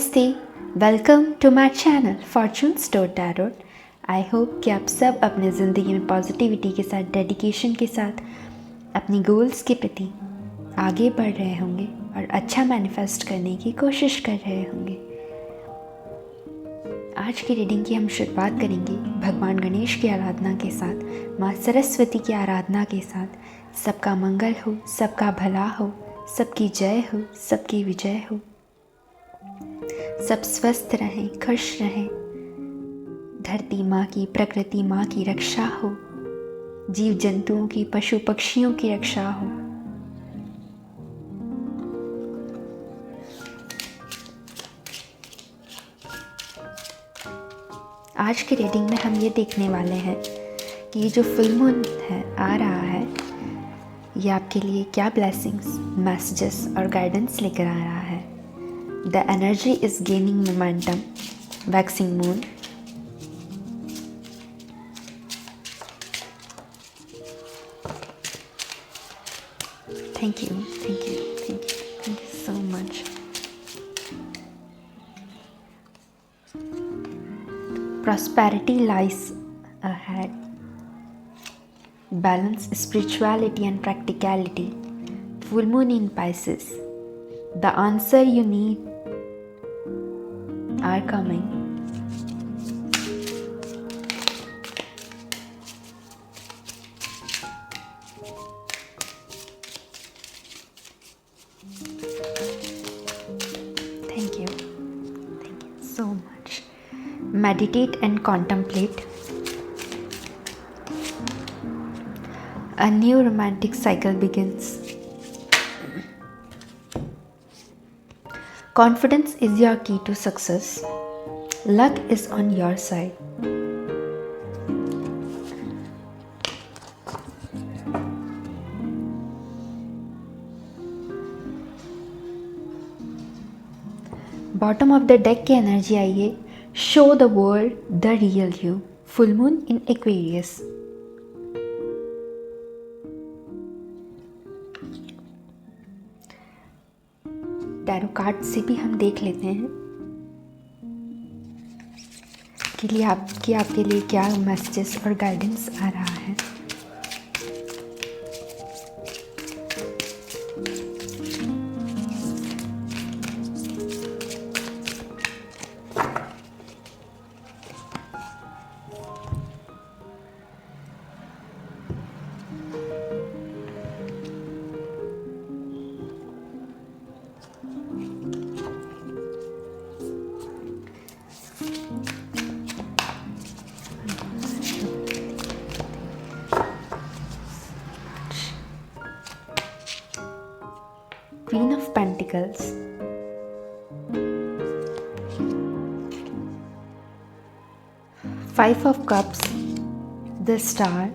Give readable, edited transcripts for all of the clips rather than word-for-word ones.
नमस्ते, welcome to my channel Fortune Store Tarot. I hope कि आप सब अपने ज़िंदगी में पॉजिटिविटी के साथ, डेडिकेशन के साथ अपनी गोल्स के प्रति आगे बढ़ रहे होंगे और अच्छा मैनिफेस्ट करने की कोशिश कर रहे होंगे। आज की रीडिंग की हम शुरुआत करेंगे भगवान गणेश की आराधना के साथ, माँ सरस्वती की आराधना के साथ। सबका मंगल हो, सबका भला हो, सबकी जय हो, सबकी विजय हो, सब स्वस्थ रहें, खुश रहें, धरती माँ की, प्रकृति माँ की रक्षा हो, जीव जंतुओं की, पशु पक्षियों की रक्षा हो। आज की रीडिंग में हम ये देखने वाले हैं कि ये जो फुल मून है आ रहा है, ये आपके लिए क्या ब्लेसिंग्स, मैसेजेस और गाइडेंस लेकर आ रहा है। The energy is gaining momentum, waxing moon. Thank you, thank you, thank you, thank you so much. Prosperity lies ahead. Balance spirituality and practicality. Full moon in Pisces. The answer you need are coming. Thank you so much. Meditate and contemplate. A new romantic cycle begins. Confidence is your key to success. Luck is on your side. Bottom of the deck की energy आई है, show the world the real you. Full moon in Aquarius. Tarot card से भी हम देख लेते हैं कि आपके लिए क्या मैसेजेस और गाइडेंस आ रहा है। Queen of Pentacles, Five of Cups, the Star,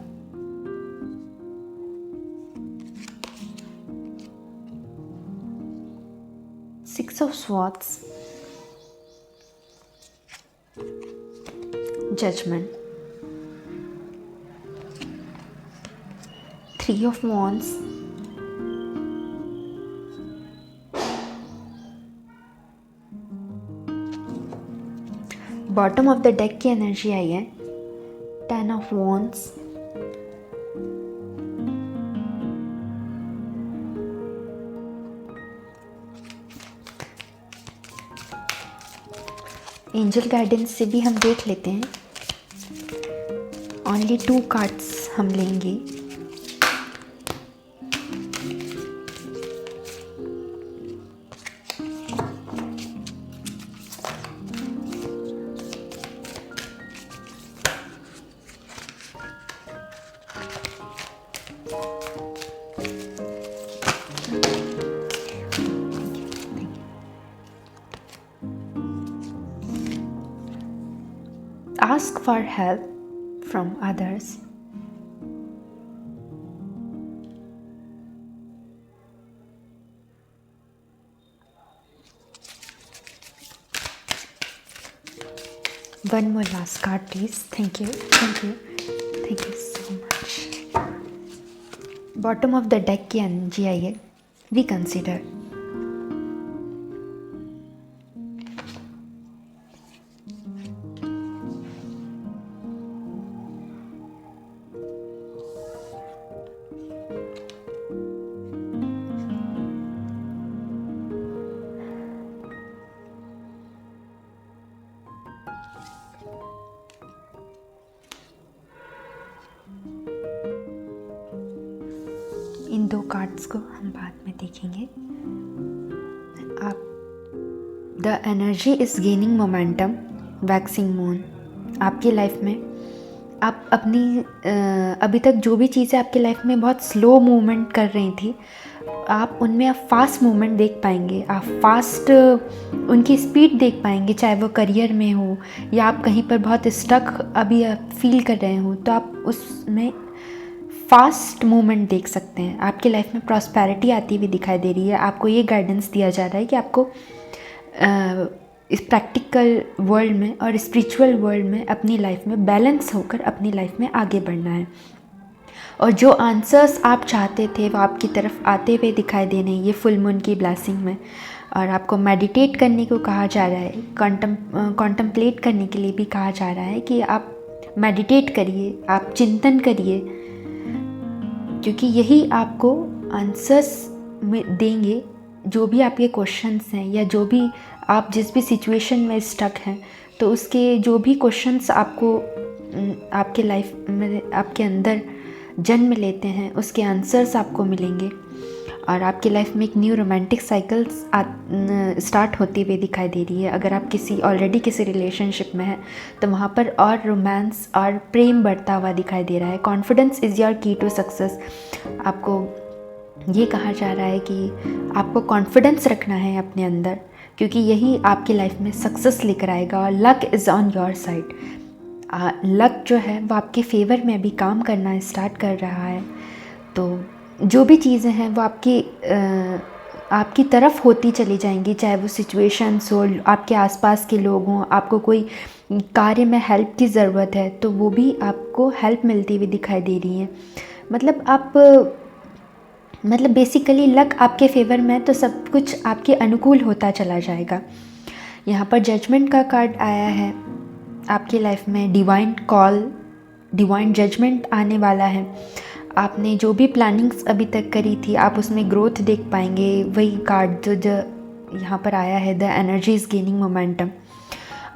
Six of Swords, Judgment, Three of Wands, bottom of the deck की एनर्जी आई है, ten of wands, angel guidance से भी हम देख लेते हैं। ओनली 2 कार्ड्स हम लेंगे। Ask for help from others. One more last card, please. Thank you, thank you, thank you so much. Bottom of the deck की एनर्जी आई है, reconsider. इन 2 कार्ड्स को हम बाद में देखेंगे। आप the energy is gaining momentum, waxing moon. आपकी life में आप अपनी अभी तक जो भी चीज़ें आपकी लाइफ में बहुत स्लो मूवमेंट कर रही थी, आप उनमें आप फास्ट मूवमेंट देख पाएंगे। आप फास्ट उनकी स्पीड देख पाएंगे, चाहे वो करियर में हो या आप कहीं पर बहुत स्टक अभी आप फील कर रहे हो, तो आप उसमें फास्ट मूवमेंट देख सकते हैं। आपकी लाइफ में प्रॉस्पेरिटी आती हुई दिखाई दे रही है। आपको ये गाइडेंस दिया जा रहा है कि आपको इस प्रैक्टिकल वर्ल्ड में और स्पिरिचुअल वर्ल्ड में अपनी लाइफ में बैलेंस होकर अपनी लाइफ में आगे बढ़ना है। और जो आंसर्स आप चाहते थे वो आपकी तरफ आते हुए दिखाई दे रहे हैं ये फुल मून की ब्लेसिंग में। और आपको मेडिटेट करने को कहा जा रहा है, कॉन्टम्पलेट करने के लिए भी कहा जा रहा है कि आप मेडिटेट करिए, आप चिंतन करिए, क्योंकि यही आपको आंसर्स में देंगे जो भी आपके क्वेश्चंस हैं या जो भी आप जिस भी सिचुएशन में स्टक हैं, तो उसके जो भी क्वेश्चंस आपको आपके लाइफ में आपके अंदर जन्म लेते हैं उसके आंसर्स आपको मिलेंगे। और आपकी लाइफ में एक न्यू रोमांटिक साइकिल्स स्टार्ट होती हुई दिखाई दे रही है। अगर आप ऑलरेडी किसी रिलेशनशिप में हैं तो वहाँ पर और रोमांस और प्रेम बढ़ता हुआ दिखाई दे रहा है। कॉन्फिडेंस इज़ योर की टू सक्सेस। आपको ये कहा जा रहा है कि आपको कॉन्फिडेंस रखना है अपने अंदर, क्योंकि यही आपकी लाइफ में सक्सेस लेकर आएगा। और luck is on your side. Luck जो है वो आपके फेवर में अभी काम करना स्टार्ट कर रहा है। तो जो भी चीज़ें हैं वो आपकी तरफ होती चली जाएंगी, चाहे वो सिचुएशंस हो, आपके आसपास के लोग हों, आपको कोई कार्य में हेल्प की ज़रूरत है तो वो भी आपको हेल्प मिलती हुई दिखाई दे रही है। मतलब बेसिकली लक आपके फेवर में है तो सब कुछ आपके अनुकूल होता चला जाएगा। यहाँ पर जजमेंट का कार्ड आया है। आपकी लाइफ में डिवाइन कॉल, डिवाइन जजमेंट आने वाला है। आपने जो भी प्लानिंग्स अभी तक करी थी आप उसमें ग्रोथ देख पाएंगे। वही कार्ड जो यहाँ पर आया है, the energy is gaining momentum.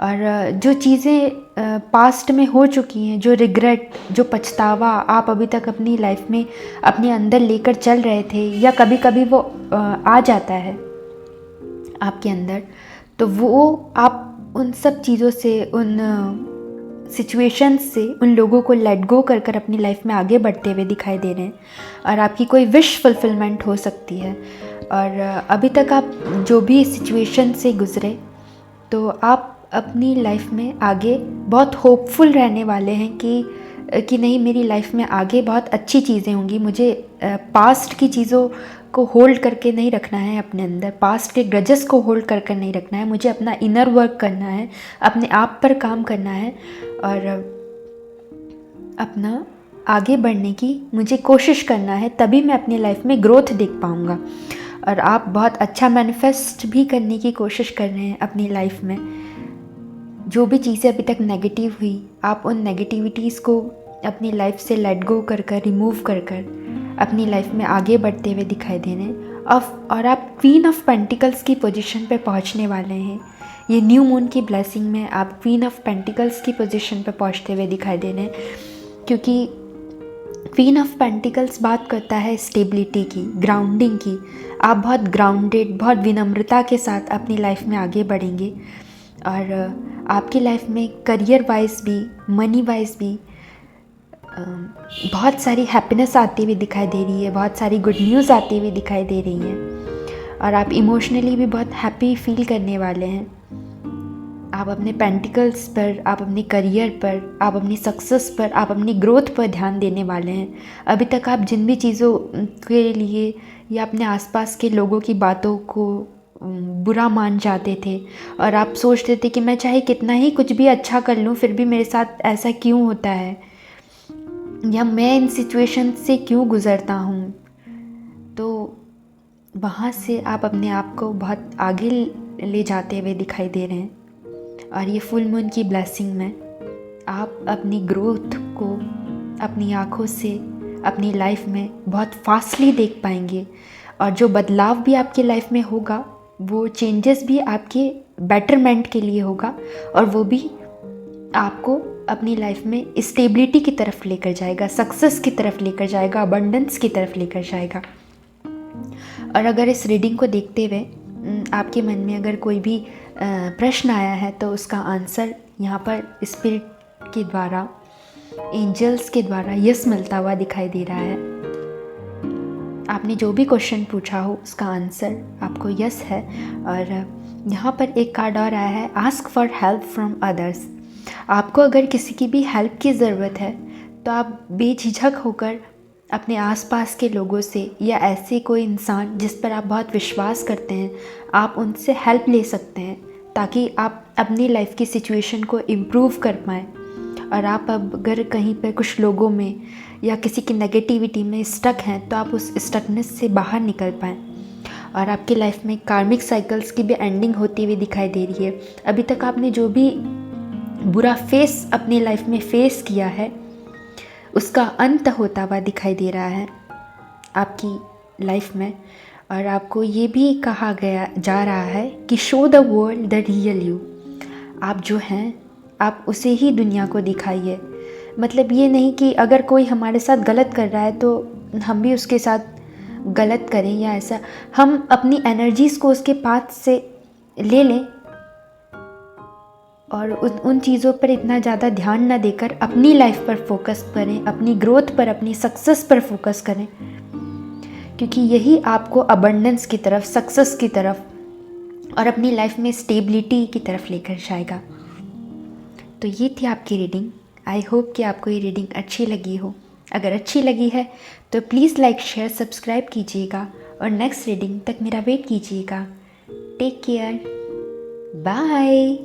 और जो चीज़ें पास्ट में हो चुकी हैं, जो रिग्रेट, जो पछतावा आप अभी तक अपनी लाइफ में अपने अंदर लेकर चल रहे थे या कभी कभी वो आ जाता है आपके अंदर, तो वो आप उन सब चीज़ों से, उन सिचुएशंस से, उन लोगों को लेट गो कर कर अपनी लाइफ में आगे बढ़ते हुए दिखाई दे रहे हैं। और आपकी कोई विश फुलफिलमेंट हो सकती है। और अभी तक आप जो भी सिचुएशन से गुज़रे तो आप अपनी लाइफ में आगे बहुत होपफुल रहने वाले हैं कि नहीं, मेरी लाइफ में आगे बहुत अच्छी चीज़ें होंगी। मुझे पास्ट की चीज़ों को होल्ड करके नहीं रखना है अपने अंदर, पास्ट के ग्रजेस को होल्ड कर कर नहीं रखना है। मुझे अपना इनर वर्क करना है, अपने आप पर काम करना है और अपना आगे बढ़ने की मुझे कोशिश करना है, तभी मैं अपनी लाइफ में ग्रोथ देख पाऊँगा। और आप बहुत अच्छा मैनिफेस्ट भी करने की कोशिश कर रहे हैं अपनी लाइफ में। जो भी चीज़ें अभी तक नेगेटिव हुई, आप उन नेगेटिविटीज़ को अपनी लाइफ से लेट गो कर कर, रिमूव कर कर अपनी लाइफ में आगे बढ़ते हुए दिखाई दे रहे हैं। और आप क्वीन ऑफ पेंटिकल्स की पोजीशन पे पहुंचने वाले हैं। ये न्यू मून की ब्लेसिंग में आप क्वीन ऑफ पेंटिकल्स की पोजीशन पे पहुंचते हुए दिखाई दे रहे हैं, क्योंकि क्वीन ऑफ पेंटिकल्स बात करता है स्टेबिलिटी की, ग्राउंडिंग की। आप बहुत ग्राउंडेड, बहुत विनम्रता के साथ अपनी लाइफ में आगे बढ़ेंगे। और आपकी लाइफ में करियर वाइज भी, मनी वाइज भी बहुत सारी हैप्पीनेस आती हुई दिखाई दे रही है, बहुत सारी गुड न्यूज़ आती हुई दिखाई दे रही हैं। और आप इमोशनली भी बहुत हैप्पी फील करने वाले हैं। आप अपने पेंटिकल्स पर, आप अपने करियर पर, आप अपनी सक्सेस पर, आप अपनी ग्रोथ पर ध्यान देने वाले हैं। अभी तक आप जिन भी चीज़ों के लिए या अपने आसपास के लोगों की बातों को बुरा मान जाते थे और आप सोचते थे कि मैं चाहे कितना ही कुछ भी अच्छा कर लूँ फिर भी मेरे साथ ऐसा क्यों होता है, या मैं इन सिचुएशन से क्यों गुज़रता हूँ, तो वहाँ से आप अपने आप को बहुत आगे ले जाते हुए दिखाई दे रहे हैं। और ये फुल मून की ब्लेसिंग में आप अपनी ग्रोथ को अपनी आँखों से अपनी लाइफ में बहुत फास्टली देख पाएंगे। और जो बदलाव भी आपकी लाइफ में होगा वो चेंजेस भी आपके बेटरमेंट के लिए होगा, और वो भी आपको अपनी लाइफ में स्टेबिलिटी की तरफ लेकर जाएगा, सक्सेस की तरफ लेकर जाएगा, अबंडेंस की तरफ लेकर जाएगा। और अगर इस रीडिंग को देखते हुए आपके मन में अगर कोई भी प्रश्न आया है तो उसका आंसर यहाँ पर स्पिरिट के द्वारा, एंजल्स के द्वारा यस मिलता हुआ दिखाई दे रहा है। आपने जो भी क्वेश्चन पूछा हो उसका आंसर आपको यस है। और यहाँ पर एक कार्ड और आया है, ask for help from others. आपको अगर किसी की भी हेल्प की ज़रूरत है तो आप बेझिझक होकर अपने आसपास के लोगों से या ऐसे कोई इंसान जिस पर आप बहुत विश्वास करते हैं, आप उनसे हेल्प ले सकते हैं ताकि आप अपनी लाइफ की सिचुएशन को इम्प्रूव कर पाएँ। और आप अब अगर कहीं पर कुछ लोगों में या किसी की नेगेटिविटी में स्टक हैं तो आप उस स्टकनेस से बाहर निकल पाएँ। और आपकी लाइफ में कार्मिक साइकिल्स की भी एंडिंग होती हुई दिखाई दे रही है। अभी तक आपने जो भी बुरा फेस अपनी लाइफ में फेस किया है उसका अंत होता हुआ दिखाई दे रहा है आपकी लाइफ में। और आपको ये भी कहा गया जा रहा है कि show the world the real you. आप जो हैं आप उसे ही दुनिया को दिखाइए। मतलब ये नहीं कि अगर कोई हमारे साथ गलत कर रहा है तो हम भी उसके साथ गलत करें या ऐसा। हम अपनी एनर्जीज़ को उसके पाथ से ले लें और उन चीज़ों पर इतना ज़्यादा ध्यान ना देकर अपनी लाइफ पर फोकस करें, अपनी ग्रोथ पर, अपनी सक्सेस पर फोकस करें, क्योंकि यही आपको अबंडेंस की तरफ, सक्सेस की तरफ और अपनी लाइफ में स्टेबिलिटी की तरफ लेकर जाएगा। तो ये थी आपकी रीडिंग। आई होप कि आपको ये रीडिंग अच्छी लगी हो। अगर अच्छी लगी है तो प्लीज़ लाइक, शेयर, सब्सक्राइब कीजिएगा और नेक्स्ट रीडिंग तक मेरा वेट कीजिएगा। Take care, bye.